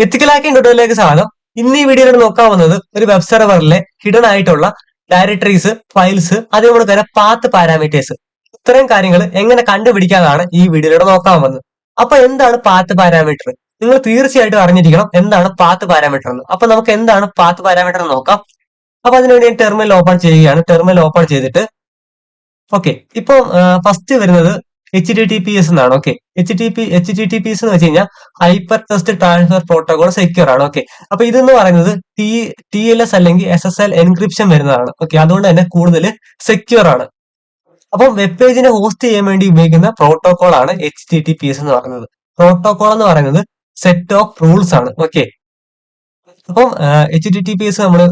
എത്തിക്കൽ hacking ട്യൂട്ടോറിയലിലേക്ക് സ്വാഗതം. ഇന്ന് ഈ വീഡിയോയിൽ നോക്കാൻ വന്നത് ഒരു വെബ് സെർവറിലെ ഹിഡൻ ആയിട്ടുള്ള ഡയറക്ടറീസ്, ഫയൽസ്, അതുപോലെ തന്നെ പാത്ത് പാരാമീറ്റേഴ്സ്, ഇത്തരം കാര്യങ്ങൾ എങ്ങനെ കണ്ടുപിടിക്കാനാണ് ഈ വീഡിയോയിലൂടെ നോക്കാൻ വന്നത്. അപ്പൊ എന്താണ് പാത്ത് പാരാമീറ്റർ? നിങ്ങൾ തീർച്ചയായിട്ടും അറിഞ്ഞിരിക്കണം എന്താണ് പാത്ത് പാരാമീറ്റർ എന്ന്. അപ്പൊ നമുക്ക് എന്താണ് പാത്ത് പാരാമീറ്റർ എന്ന് നോക്കാം. അപ്പൊ അതിനുവേണ്ടി ഞാൻ ടെർമിനൽ ഓപ്പൺ ചെയ്യുകയാണ്. ടെർമിനൽ ഓപ്പൺ ചെയ്തിട്ട് ഓക്കെ, ഇപ്പൊ ഫസ്റ്റ് വരുന്നത് HTTPS എന്നാണ്. ഓക്കെ, HTTPS എന്ന് വെച്ച് കഴിഞ്ഞാൽ hyper text transfer protocol secure ആണ്. ഓക്കെ, അപ്പൊ ഇതെന്ന് പറയുന്നത് TLS അല്ലെങ്കിൽ SSL എൻക്രിപ്ഷൻ വരുന്നതാണ്. ഓക്കെ, അതുകൊണ്ട് തന്നെ കൂടുതൽ സെക്യൂർ ആണ്. അപ്പം വെബ് പേജിനെ ഹോസ്റ്റ് ചെയ്യാൻ വേണ്ടി ഉപയോഗിക്കുന്ന പ്രോട്ടോകോൾ ആണ് HTTPS എന്ന് പറയുന്നത്. പ്രോട്ടോകോൾ എന്ന് പറയുന്നത് സെറ്റ് ഓഫ് റൂൾസ് ആണ്. ഓക്കെ, അപ്പം HTTPS നമ്മൾ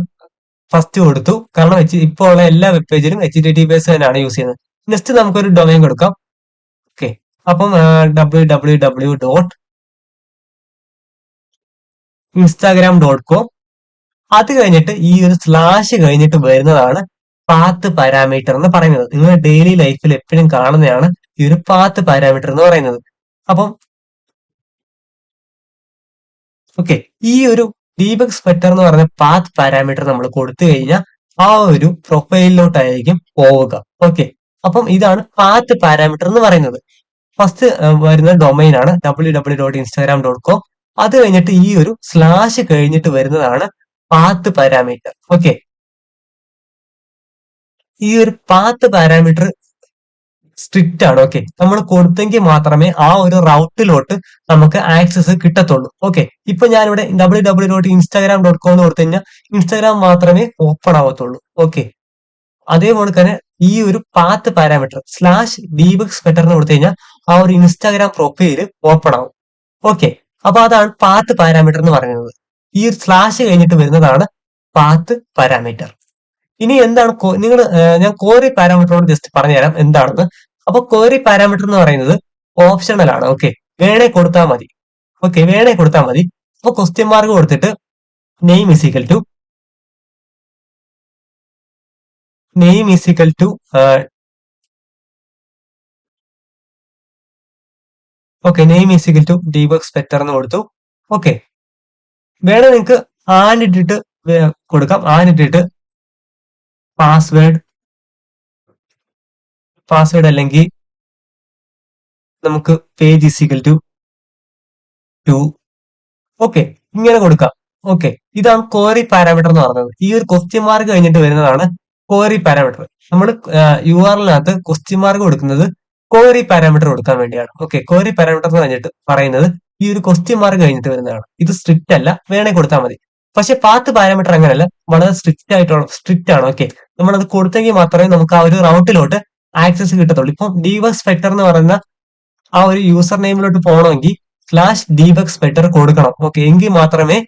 ഫസ്റ്റ് കൊടുത്തു, കാരണം ഇപ്പോൾ ഉള്ള എല്ലാ വെബ് പേജിലും HTTPS തന്നെയാണ് യൂസ് ചെയ്യുന്നത്. നെക്സ്റ്റ് നമുക്കൊരു ഡൊമൈൻ കൊടുക്കാം. ഓക്കെ, അപ്പം www.instagram.com. അത് കഴിഞ്ഞിട്ട് ഈ ഒരു സ്ലാഷ് കഴിഞ്ഞിട്ട് വരുന്നതാണ് പാത്ത് പാരാമീറ്റർ എന്ന് പറയുന്നത്. നിങ്ങൾ ഡെയിലി ലൈഫിൽ എപ്പോഴും കാണുന്നതാണ് ഈ ഒരു പാത്ത് പാരാമീറ്റർ എന്ന് പറയുന്നത്. അപ്പം ഓക്കെ, ഈ ഒരു ഡീബഗ് സ്പെക്ടർ എന്ന് പറയുന്ന പാത്ത് പാരാമീറ്റർ നമ്മൾ കൊടുത്തു കഴിഞ്ഞാൽ ആ ഒരു പ്രൊഫൈലിലോട്ടായിരിക്കും പോവുക. ഓക്കെ, അപ്പം ഇതാണ് പാത്ത് പാരാമീറ്റർ എന്ന് പറയുന്നത്. ഫസ്റ്റ് വരുന്ന ഡൊമൈൻ ആണ് www.instagram.com. അത് കഴിഞ്ഞിട്ട് ഈ ഒരു സ്ലാഷ് കഴിഞ്ഞിട്ട് വരുന്നതാണ് പാത്ത് പാരാമീറ്റർ. ഓക്കെ, ഈ ഒരു പാത്ത് പാരാമീറ്റർ സ്ട്രിക്റ്റ് ആണ്. ഓക്കെ, നമ്മൾ കൊടുത്തെങ്കിൽ മാത്രമേ ആ ഒരു റൗട്ടിലോട്ട് നമുക്ക് ആക്സസ് കിട്ടത്തുള്ളൂ. ഓക്കെ, ഇപ്പൊ ഞാനിവിടെ www.instagram.com എന്ന് കൊടുത്തു കഴിഞ്ഞാൽ ഇൻസ്റ്റാഗ്രാം മാത്രമേ ഓപ്പൺ ആവത്തുള്ളൂ. ഓക്കെ, അതേപോലെ തന്നെ ഈ ഒരു path parameter slash debug spector എന്ന് കൊടുത്തു കഴിഞ്ഞാൽ ആ ഒരു ഇൻസ്റ്റാഗ്രാം പ്രൊഫൈല് ഓപ്പൺ ആവും. ഓക്കെ, അപ്പൊ അതാണ് പാത്ത് പാരാമീറ്റർ എന്ന് പറയുന്നത്. ഈ ഒരു സ്ലാഷ് കഴിഞ്ഞിട്ട് വരുന്നതാണ് പാത്ത് പാരാമീറ്റർ. ഇനി എന്താണ് ഞാൻ ക്വറി പാരാമീറ്ററോട് ജസ്റ്റ് പറഞ്ഞുതരാം എന്താണെന്ന്. അപ്പൊ ക്വറി പാരാമീറ്റർ എന്ന് പറയുന്നത് ഓപ്ഷണൽ ആണ്. ഓക്കെ, വേണേ കൊടുത്താൽ മതി. ഓക്കെ, വേണേ കൊടുത്താൽ മതി. അപ്പൊ ക്വസ്റ്റ്യൻ മാർക്ക് കൊടുത്തിട്ട് name is equal to debug spector എന്ന് കൊടുത്തു. ഓക്കെ, വേണേ നിങ്ങൾക്ക് ആൻഡ് ഇട്ടിട്ട് കൊടുക്കാം. ആൻഡ് ഇട്ടിട്ട് പാസ്വേഡ് അല്ലെങ്കിൽ നമുക്ക് page is equal to 2. Okay, ഇങ്ങനെ കൊടുക്കാം. ഓക്കെ, ഇതാണ് ക്വറി പാരാമീറ്റർ എന്ന് പറയുന്നത്. ഈ ഒരു ക്വസ്റ്റ്യൻ മാർക്ക് കഴിഞ്ഞിട്ട് വരുന്നതാണ് ക്വറി പാരാമീറ്റർ. നമ്മൾ URL-നകത്ത് ക്വസ്റ്റ്യൻ മാർക്ക് കൊടുക്കുന്നത് ക്വറി പാരാമീറ്റർ കൊടുക്കാൻ വേണ്ടിയാണ്. ഓക്കെ, ക്വറി പാരാമീറ്റർ എന്ന് കഴിഞ്ഞിട്ട് പറയുന്നത് ഈ ഒരു ക്വസ്റ്റ്യൻ മാർക്ക് കഴിഞ്ഞിട്ട് വരുന്നതാണ്. ഇത് സ്ട്രിക്റ്റ് അല്ല, വേണേ കൊടുത്താൽ മതി. പക്ഷെ പാത്ത് പാരാമീറ്റർ അങ്ങനെയല്ല, വളരെ സ്ട്രിക്റ്റ് ആണ്. ഓക്കെ, നമ്മളത് കൊടുത്തെങ്കിൽ മാത്രമേ നമുക്ക് ആ ഒരു റൗട്ടിലോട്ട് ആക്സസ് കിട്ടത്തുള്ളൂ. ഇപ്പം ഡീബഗ് സ്പെക്ടർ എന്ന് പറയുന്ന ആ ഒരു യൂസർ നെയിമിലോട്ട് പോകണമെങ്കിൽ സ്ലാഷ് ഡീബഗ് സ്പെക്ടർ കൊടുക്കണം. ഓക്കെ, എങ്കിൽ മാത്രമേ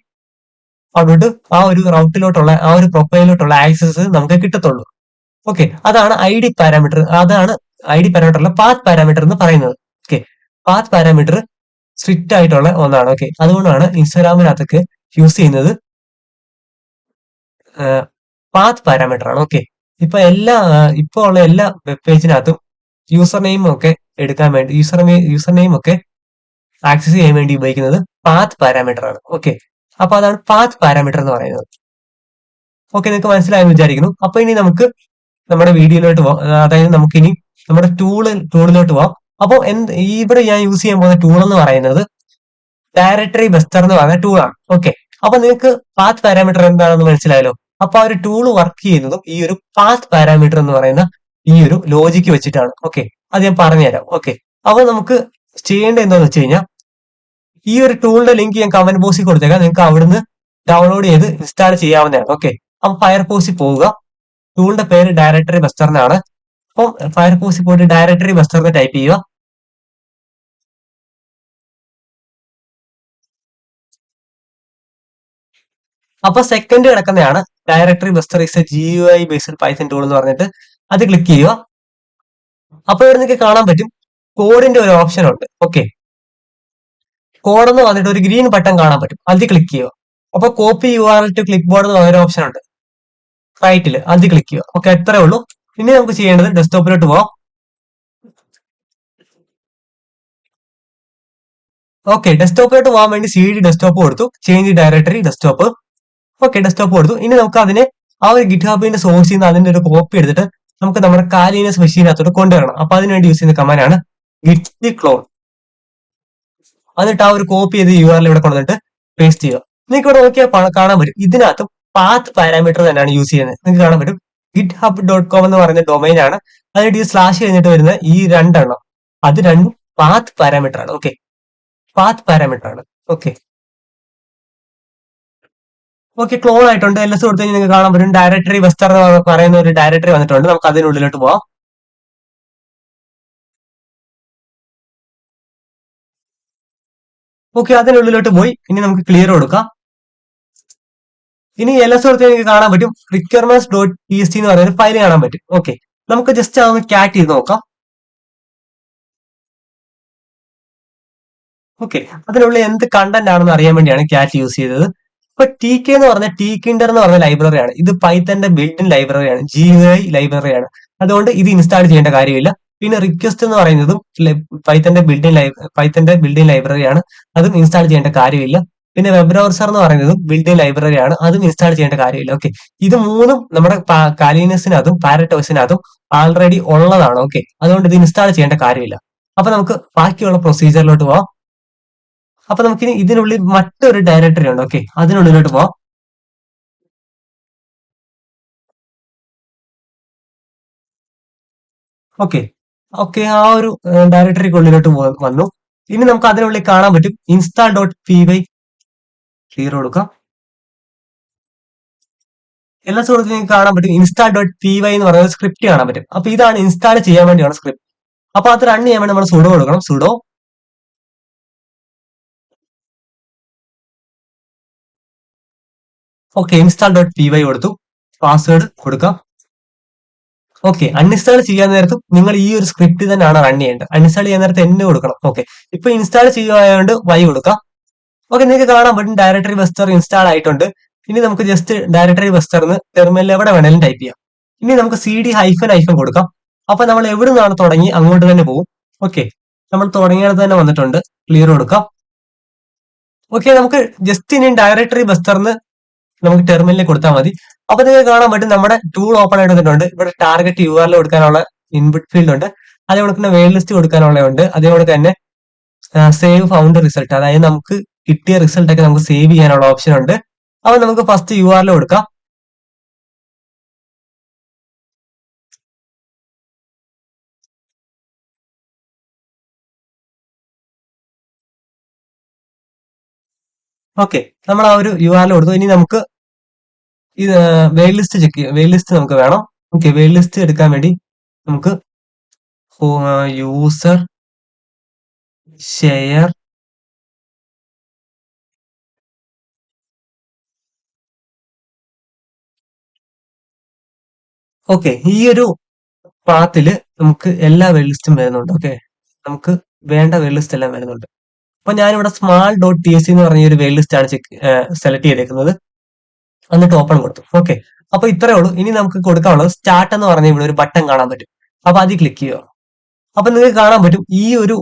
അവിടെ ആ ഒരു റൗട്ടിലോട്ടുള്ള ആ ഒരു പ്രൊഫൈലിലോട്ടുള്ള ആക്സസ് നമുക്ക് കിട്ടത്തുള്ളൂ. ഓക്കെ, അതാണ് പാരാമീറ്റർ പാത്ത് പാരാമീറ്റർ എന്ന് പറയുന്നത്. ഓക്കെ, പാത്ത് പാരാമീറ്റർ സ്ട്രിക്റ്റ് ആയിട്ടുള്ള ഒന്നാണ്. ഓക്കെ, അതുകൊണ്ടാണ് ഇൻസ്റ്റാഗ്രാമിനകത്തൊക്കെ യൂസ് ചെയ്യുന്നത് പാത്ത് പാരാമീറ്റർ ആണ്. ഓക്കെ, ഇപ്പൊ ഉള്ള എല്ലാ വെബ് പേജിനകത്തും യൂസർ നെയിം ഒക്കെ എടുക്കാൻ വേണ്ടി യൂസർ നെയിം ഒക്കെ ആക്സസ് ചെയ്യാൻ വേണ്ടി ഉപയോഗിക്കുന്നത് പാത്ത് പാരാമീറ്റർ ആണ്. ഓക്കെ, അപ്പൊ അതാണ് പാത്ത് പാരാമീറ്റർ എന്ന് പറയുന്നത്. ഓക്കെ, നിങ്ങൾക്ക് മനസ്സിലായെന്ന് വിചാരിക്കുന്നു. അപ്പൊ ഇനി നമുക്ക് നമ്മുടെ വീഡിയോയിലോട്ട് പോവാം. അതായത് നമുക്കിനി നമ്മുടെ ടൂളിലോട്ട് പോവാം. അപ്പോൾ ഇവിടെ ഞാൻ യൂസ് ചെയ്യാൻ പോകുന്ന ടൂൾ എന്ന് പറയുന്നത് ഡയറക്ടറി ബസ്റ്റർ എന്ന് പറയുന്ന ടൂളാണ്. ഓക്കെ, അപ്പൊ നിങ്ങൾക്ക് പാത്ത് പാരാമീറ്റർ എന്താണെന്ന് മനസ്സിലായല്ലോ. അപ്പൊ ആ ഒരു ടൂൾ വർക്ക് ചെയ്യുന്നതും ഈ ഒരു പാത്ത് പാരാമീറ്റർ എന്ന് പറയുന്ന ഈ ഒരു ലോജിക്ക് വെച്ചിട്ടാണ്. ഓക്കെ, അത് ഞാൻ പറഞ്ഞുതരാം. ഓക്കെ, അപ്പൊ നമുക്ക് ചെയ്യേണ്ടത് എന്താണെന്ന് വെച്ച് കഴിഞ്ഞാൽ ഈ ഒരു ടൂളിന്റെ ലിങ്ക് ഞാൻ കമന്റ് ബോക്സിൽ കൊടുത്തേക്കാം. നിങ്ങൾക്ക് അവിടുന്ന് ഡൗൺലോഡ് ചെയ്ത് ഇൻസ്റ്റാൾ ചെയ്യാവുന്നതാണ്. ഓക്കെ, അപ്പൊ ഫയർഫോക്സിൽ പോവുക. ടൂളിന്റെ പേര് ഡയറക്ടറി ബസ്റ്റർ എന്നാണ്. അപ്പം ഫയർഫോക്സിൽ പോയിട്ട് ഡയറക്ടറി ബസ്റ്റർ എന്ന് ടൈപ്പ് ചെയ്യുക. അപ്പൊ സെക്കൻഡ് കിടക്കുന്നതാണ് directory buster is A GUI based Python tool എന്ന് പറഞ്ഞിട്ട് അത് ക്ലിക്ക് ചെയ്യുക. അപ്പൊ ഇവിടെ നിങ്ങൾക്ക് കാണാൻ പറ്റും കോഡിന്റെ ഒരു ഓപ്ഷൻ ഉണ്ട്. ഓക്കെ, കോഡ് എന്ന് പറഞ്ഞിട്ട് ഒരു ഗ്രീൻ ബട്ടൺ കാണാൻ പറ്റും. അത് ക്ലിക്ക് ചെയ്യുക. അപ്പൊ copy URL to clipboard എന്ന് പറയുന്ന ഓപ്ഷൻ ഉണ്ട് റൈറ്റിൽ, അത് ക്ലിക്ക് ചെയ്യുക. ഓക്കെ, എത്രയേ ഉള്ളൂ. ഇനി നമുക്ക് ചെയ്യേണ്ടത് ഡെസ്ക്ടോപ്പിലോട്ട് പോവാം. ഓക്കെ, ഡെസ്ക്ടോപ്പിലോട്ട് പോകാൻ വേണ്ടി സി ഡി ഡെസ്ക്ടോപ്പ് കൊടുത്തു, change directory desktop. Okay, desktop കൊടുത്തു. ഇനി നമുക്ക് അതിനെ ആ ഒരു ഗിറ്റ് ഹബിന്റെ സോഴ്സിൽ നിന്ന് അതിന്റെ ഒരു കോപ്പി എടുത്തിട്ട് നമുക്ക് നമ്മുടെ കാലിനസ് മെഷീനകത്തോട്ട് കൊണ്ടുവരണം. അപ്പൊ അതിനുവേണ്ടി യൂസ് ചെയ്യുന്ന കമാൻഡാണ് ഗിറ്റ് ക്ലോൺ. എന്നിട്ട് ആ ഒരു കോപ്പി ചെയ്ത് യു ആർ എൽ ഇവിടെ കൊണ്ടുവന്നിട്ട് പേസ്റ്റ് ചെയ്യുക. നിങ്ങൾക്ക് ഇവിടെ നോക്കിയാൽ കാണാൻ പറ്റും ഇതിനകത്തും പാത്ത് പാരാമീറ്റർ തന്നെയാണ് യൂസ് ചെയ്യുന്നത്. നിങ്ങൾക്ക് കാണാൻ പറ്റും github.com എന്ന് പറയുന്ന ഡൊമൈൻ ആണ്. അതിനായിട്ട് ഈ സ്ലാഷ് കഴിഞ്ഞിട്ട് വരുന്ന ഈ രണ്ടെണ്ണം, അത് രണ്ടും പാത്ത് പാരാമീറ്റർ ആണ്. ഓക്കെ, പാത്ത് പാരാമീറ്റർ ആണ്. ഓക്കെ ഓക്കെ, ക്ലോൺ ആയിട്ടുണ്ട്. എൽ എസ് കൊടുത്തു കഴിഞ്ഞാൽ നിങ്ങൾക്ക് കാണാൻ പറ്റും ഡയറക്ടറി വെസ്റ്റർ എന്ന് പറയുന്ന ഒരു ഡയറക്ടറി വന്നിട്ടുണ്ട്. നമുക്ക് അതിനുള്ളിലോട്ട് പോവാം. ഓക്കെ, അതിനുള്ളിലോട്ട് പോയി ഇനി നമുക്ക് ക്ലിയർ കൊടുക്കാം. ഇനി എൽ എസ് കൊടുത്ത് നിങ്ങൾക്ക് കാണാൻ പറ്റും requirements dot P S T എന്ന് പറയുന്ന ഫയൽ കാണാൻ പറ്റും. ഓക്കെ, നമുക്ക് ജസ്റ്റ് അതൊന്ന് ക്യാറ്റ് ചെയ്ത് നോക്കാം. ഓക്കെ, അതിനുള്ളിൽ എന്ത് കണ്ടന്റ് ആണെന്ന് അറിയാൻ വേണ്ടിയാണ് ക്യാറ്റ് യൂസ് ചെയ്തത്. ഇപ്പൊ ടി കെ എന്ന് പറഞ്ഞ ടി കിൻഡർ എന്ന് പറഞ്ഞ ലൈബ്രറിയാണ്. ഇത് പൈത്തന്റെ ബിൽഡിൻ ലൈബ്രറിയാണ്, GUI ലൈബ്രറിയാണ്. അതുകൊണ്ട് ഇത് ഇൻസ്റ്റാൾ ചെയ്യേണ്ട കാര്യമില്ല. പിന്നെ റിക്വസ്റ്റ് എന്ന് പറയുന്നതും പൈത്തന്റെ ബിൽഡിൻ ലൈബ്രറിയാണ്. അതും ഇൻസ്റ്റാൾ ചെയ്യേണ്ട കാര്യമില്ല. പിന്നെ വെബ് ബ്രൗസർ എന്ന് പറയുന്നതും ബിൽഡിൻ ലൈബ്രറിയാണ്. അതും ഇൻസ്റ്റാൾ ചെയ്യേണ്ട കാര്യമില്ല. ഓക്കെ, ഇത് മൂന്നും നമ്മുടെ കാലിനസിനകത്തും പാരറ്റോസിനകത്തും ആൾറെഡി ഉള്ളതാണ്. ഓക്കെ, അതുകൊണ്ട് ഇത് ഇൻസ്റ്റാൾ ചെയ്യേണ്ട കാര്യമില്ല. അപ്പൊ നമുക്ക് ബാക്കിയുള്ള പ്രൊസീജിയറിലോട്ട് പോവാം. അപ്പൊ നമുക്കിനി ഇതിനുള്ളിൽ മറ്റൊരു ഡയറക്ടറി ഉണ്ട്. ഓക്കെ, അതിനുള്ളിലോട്ട് പോവാം. ഓക്കെ ഓക്കെ, ആ ഒരു ഡയറക്ടറിക്കുള്ളിലോട്ട് വന്നു. ഇനി നമുക്ക് അതിനുള്ളിൽ കാണാൻ പറ്റും install dot P Y. Clear കൊടുക്കാം. എല്ലാ സുഹൃത്തും നിങ്ങൾക്ക് കാണാൻ പറ്റും ഇൻസ്റ്റാൾ ഡോട്ട് പി വൈ എന്ന് പറയുന്ന സ്ക്രിപ്റ്റ് കാണാൻ പറ്റും. അപ്പൊ ഇതാണ് ഇൻസ്റ്റാൾ ചെയ്യാൻ വേണ്ടിയാണ് സ്ക്രിപ്റ്റ്. അപ്പൊ അത് റൺ ചെയ്യാൻ വേണ്ടി നമ്മൾ സുഡോ കൊടുക്കണം. Sudo okay, install dot P Y കൊടുത്തു. പാസ്വേഡ് കൊടുക്കാം. ഓക്കെ, അൺഇൻസ്റ്റാൾ ചെയ്യാൻ നേരത്തും നിങ്ങൾ ഈ ഒരു സ്ക്രിപ്റ്റ് തന്നെയാണ് റൺ ചെയ്യേണ്ടത്. അൺഇൻസ്റ്റാൾ ചെയ്യാൻ നേരത്ത് എന്നെ കൊടുക്കണം. ഓക്കെ, ഇപ്പൊ ഇൻസ്റ്റാൾ ചെയ്യുകയായതുകൊണ്ട് വൈ കൊടുക്കാം. ഓക്കെ, നിങ്ങൾക്ക് കാണാൻ പറ്റും ഡയറക്ടറി വെസ്റ്റർ ഇൻസ്റ്റാൾ ആയിട്ടുണ്ട്. ഇനി നമുക്ക് ജസ്റ്റ് ഡയറക്ടറി വെസ്റ്റർന്ന് ടെർമിനൽ എവിടെ വേണേലും ടൈപ്പ് ചെയ്യാം. ഇനി നമുക്ക് CD ഹൈഫൻ ഹൈഫൻ കൊടുക്കാം. അപ്പൊ നമ്മൾ എവിടെ നിന്നാണ് തുടങ്ങി അങ്ങോട്ട് തന്നെ പോകും. ഓക്കെ, നമ്മൾ തുടങ്ങിയത് തന്നെ വന്നിട്ടുണ്ട്. ക്ലിയർ കൊടുക്കാം. ഓക്കെ, നമുക്ക് ജസ്റ്റ് ഇനി ഡയറക്ടറി വെസ്റ്റർന്ന് നമുക്ക് ടെർമിനലിൽ കൊടുത്താൽ മതി. അപ്പൊ നിങ്ങൾക്ക് കാണാൻ പറ്റും നമ്മുടെ ടൂൾ ഓപ്പൺ ആയിട്ട് വന്നിട്ടുണ്ട്. ഇവിടെ ടാർഗറ്റ് URL കൊടുക്കാനുള്ള ഇൻപുട്ട് ഫീൽഡ് ഉണ്ട്. അതേപോലെ തന്നെ വെയിൽ ലിസ്റ്റ് കൊടുക്കാനുള്ള ഉണ്ട്. അതേപോലെ തന്നെ സേവ് ഫൗണ്ട് റിസൾട്ട്, അതായത് നമുക്ക് കിട്ടിയ റിസൾട്ട് ഒക്കെ നമുക്ക് സേവ് ചെയ്യാനുള്ള ഓപ്ഷൻ ഉണ്ട്. അപ്പൊ നമുക്ക് ഫസ്റ്റ് URL കൊടുക്കാം. ഓക്കെ, നമ്മൾ ആ ഒരു URL കൊടുത്തു. ഇനി നമുക്ക് ഇത് വെയിൽ ലിസ്റ്റ് ചെക്ക് ചെയ്യാം. വെയിൽ ലിസ്റ്റ് നമുക്ക് വേണം. ഓക്കെ, വെയിൽ ലിസ്റ്റ് എടുക്കാൻ വേണ്ടി നമുക്ക് യൂസർ ഷെയർ ഓക്കെ, ഈ ഒരു പാത്തില് നമുക്ക് എല്ലാ വെയിൽ ലിസ്റ്റും വരുന്നുണ്ട്. ഓക്കെ, നമുക്ക് വേണ്ട വെയിൽ ലിസ്റ്റ് എല്ലാം വരുന്നുണ്ട്. അപ്പൊ ഞാനിവിടെ സ്മാൾ ഡോട്ട് TSC എന്ന് പറഞ്ഞ ഒരു വെയിൽ ലിസ്റ്റ് ആണ് സെലക്ട് ചെയ്തേക്കുന്നത്. എന്നിട്ട് ഓപ്പൺ കൊടുത്തു. ഓക്കെ, അപ്പൊ ഇത്രേ ഉള്ളൂ. ഇനി നമുക്ക് കൊടുക്കാനുള്ളത് സ്റ്റാർട്ട് എന്ന് പറഞ്ഞ ഇവിടെ ഒരു ബട്ടൺ കാണാൻ പറ്റും. അപ്പൊ അതിൽ ക്ലിക്ക് ചെയ്യുക. അപ്പൊ നിങ്ങൾക്ക് കാണാൻ പറ്റും ഈ ഒരു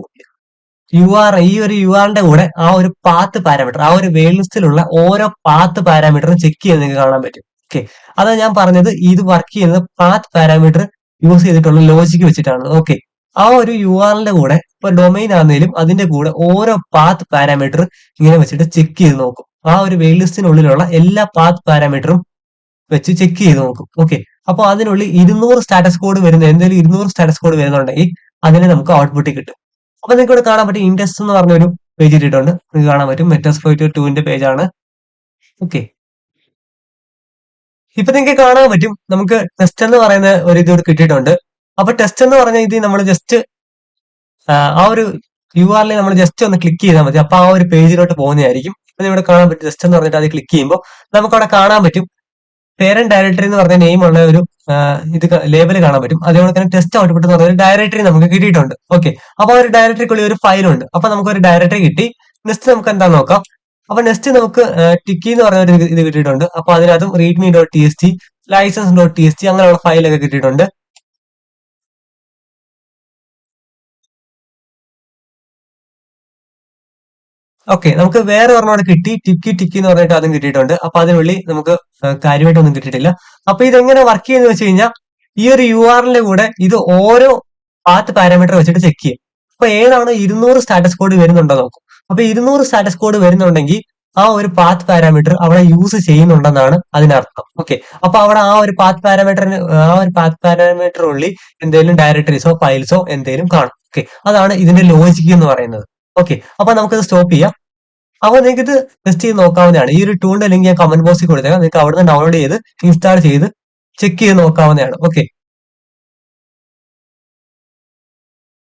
URLന്റെ കൂടെ ആ ഒരു പാത്ത് പാരാമീറ്റർ, ആ ഒരു വെയിൽ ലിസ്റ്റിലുള്ള ഓരോ പാത്ത് പാരാമീറ്ററും ചെക്ക് ചെയ്ത് നിങ്ങൾക്ക് കാണാൻ പറ്റും. ഓക്കെ, അതാ ഞാൻ പറഞ്ഞത് ഇത് വർക്ക് ചെയ്യുന്നത് പാത്ത് പാരാമീറ്റർ യൂസ് ചെയ്തിട്ടുള്ള ലോജിക്ക് വെച്ചിട്ടാണ്. ഓക്കെ, ആ ഒരു URLന്റെ കൂടെ ഇപ്പൊ ഡൊമൈൻ ആണെങ്കിലും അതിന്റെ കൂടെ ഓരോ പാത്ത് പാരാമീറ്റർ ഇങ്ങനെ വെച്ചിട്ട് ചെക്ക് ചെയ്ത് നോക്കും. ആ ഒരു വെയിൽ ലിസ്റ്റിനുള്ളിലുള്ള എല്ലാ പാത്ത് പാരാമീറ്ററും വെച്ച് ചെക്ക് ചെയ്ത് നോക്കും. ഓക്കെ, അപ്പൊ അതിനുള്ളിൽ 200 സ്റ്റാറ്റസ് കോഡ് വരുന്ന എന്തെങ്കിലും 200 സ്റ്റാറ്റസ് കോഡ് വരുന്നുണ്ടെങ്കിൽ അതിനെ നമുക്ക് ഔട്ട്പുട്ടിൽ കിട്ടും. അപ്പൊ നിങ്ങൾക്ക് ഇവിടെ കാണാൻ പറ്റും ഇൻഡെക്സ് എന്ന് പറഞ്ഞൊരു പേജ് ഇട്ടിട്ടുണ്ട്. നിങ്ങൾക്ക് കാണാൻ പറ്റും മെറ്റാസ്പ്ലോയിറ്റ് 2ന്റെ പേജാണ്. ഓക്കെ, ഇപ്പൊ നിങ്ങൾക്ക് കാണാൻ പറ്റും നമുക്ക് ടെസ്റ്റ് എന്ന് പറയുന്ന ഒരു ഇത് കിട്ടിയിട്ടുണ്ട്. അപ്പൊ ടെസ്റ്റ് എന്ന് പറഞ്ഞ ഇത് നമ്മൾ ജസ്റ്റ് ആ ഒരു URL നമ്മൾ ജസ്റ്റ് ഒന്ന് ക്ലിക്ക് ചെയ്താൽ മതി. അപ്പൊ ആ ഒരു പേജിലോട്ട് പോകുന്നതായിരിക്കും. അപ്പൊ ഇവിടെ കാണാൻ പറ്റും ജസ്റ്റ് എന്ന് പറഞ്ഞിട്ട് അത് ക്ലിക്ക് ചെയ്യുമ്പോൾ നമുക്ക് അവിടെ കാണാൻ പറ്റും പേരന്റ് ഡയറക്ടറി എന്ന് പറഞ്ഞ നെയിം ഉള്ള ഒരു ഇത് ലേബൽ കാണാൻ പറ്റും. അതേപോലെ തന്നെ ടെസ്റ്റ് ഔട്ട്പുട്ട് എന്ന് പറഞ്ഞ ഒരു ഡയറക്ടറി നമുക്ക് കിട്ടിയിട്ടുണ്ട്. ഓക്കെ, അപ്പൊ ഒരു ഡയറക്ടറിക്കുള്ളിൽ ഒരു ഫയലുണ്ട്. അപ്പൊ നമുക്ക് ഒരു ഡയറക്ടറി കിട്ടി. നെക്സ്റ്റ് നമുക്ക് എന്താ നോക്കാം. അപ്പൊ നെക്സ്റ്റ് നമുക്ക് ടിക്കി എന്ന് പറഞ്ഞ ഒരു ഇത് കിട്ടിയിട്ടുണ്ട്. അപ്പൊ അതിനകത്തും readme dot TST, licence dot TST അങ്ങനെയുള്ള ഫയലൊക്കെ കിട്ടിയിട്ടുണ്ട്. ഓക്കെ, നമുക്ക് വേറെ ഒരെണ്ണം കിട്ടി, ടിക്കി ടിക്കി എന്ന് പറഞ്ഞിട്ട് അതും കിട്ടിയിട്ടുണ്ട്. അപ്പൊ അതിനുള്ളിൽ നമുക്ക് കാര്യമായിട്ടൊന്നും കിട്ടിയിട്ടില്ല. അപ്പൊ ഇതെങ്ങനെ വർക്ക് ചെയ്യുന്നത് വെച്ച് കഴിഞ്ഞാൽ ഈ ഒരു URL കൂടെ ഇത് ഓരോ പാത്ത് പാരാമീറ്റർ വെച്ചിട്ട് ചെക്ക് ചെയ്യും. അപ്പൊ ഏതാണ് 200 സ്റ്റാറ്റസ് കോഡ് വരുന്നുണ്ടോ നോക്കും. അപ്പൊ 200 സ്റ്റാറ്റസ് കോഡ് വരുന്നുണ്ടെങ്കിൽ ആ ഒരു പാത്ത് പാരാമീറ്റർ അവിടെ യൂസ് ചെയ്യുന്നുണ്ടെന്നാണ് അതിനർത്ഥം. ഓക്കെ, അപ്പൊ അവിടെ ആ ഒരു പാത്ത് പാരാമീറ്ററിനുള്ളിൽ എന്തെങ്കിലും ഡയറക്ടറീസോ ഫയൽസോ എന്തെങ്കിലും കാണും. ഓക്കെ, അതാണ് ഇതിന്റെ ലോജിക് എന്ന് പറയുന്നത്. ഓക്കെ, അപ്പൊ നമുക്കത് സ്റ്റോപ്പ് ചെയ്യാം. അപ്പൊ നിങ്ങൾക്ക് ഇത് ടെസ്റ്റ് ചെയ്ത് നോക്കാവുന്നതാണ്. ഈ ഒരു ടൂളിന്റെ ലിങ്ക് ഞാൻ കമന്റ് ബോക്സിൽ കൊടുത്തേക്കാം. നിങ്ങൾക്ക് അവിടെ നിന്ന് ഡൗൺലോഡ് ചെയ്ത് ഇൻസ്റ്റാൾ ചെയ്ത് ചെക്ക് ചെയ്ത് നോക്കാവുന്നതാണ്. ഓക്കെ.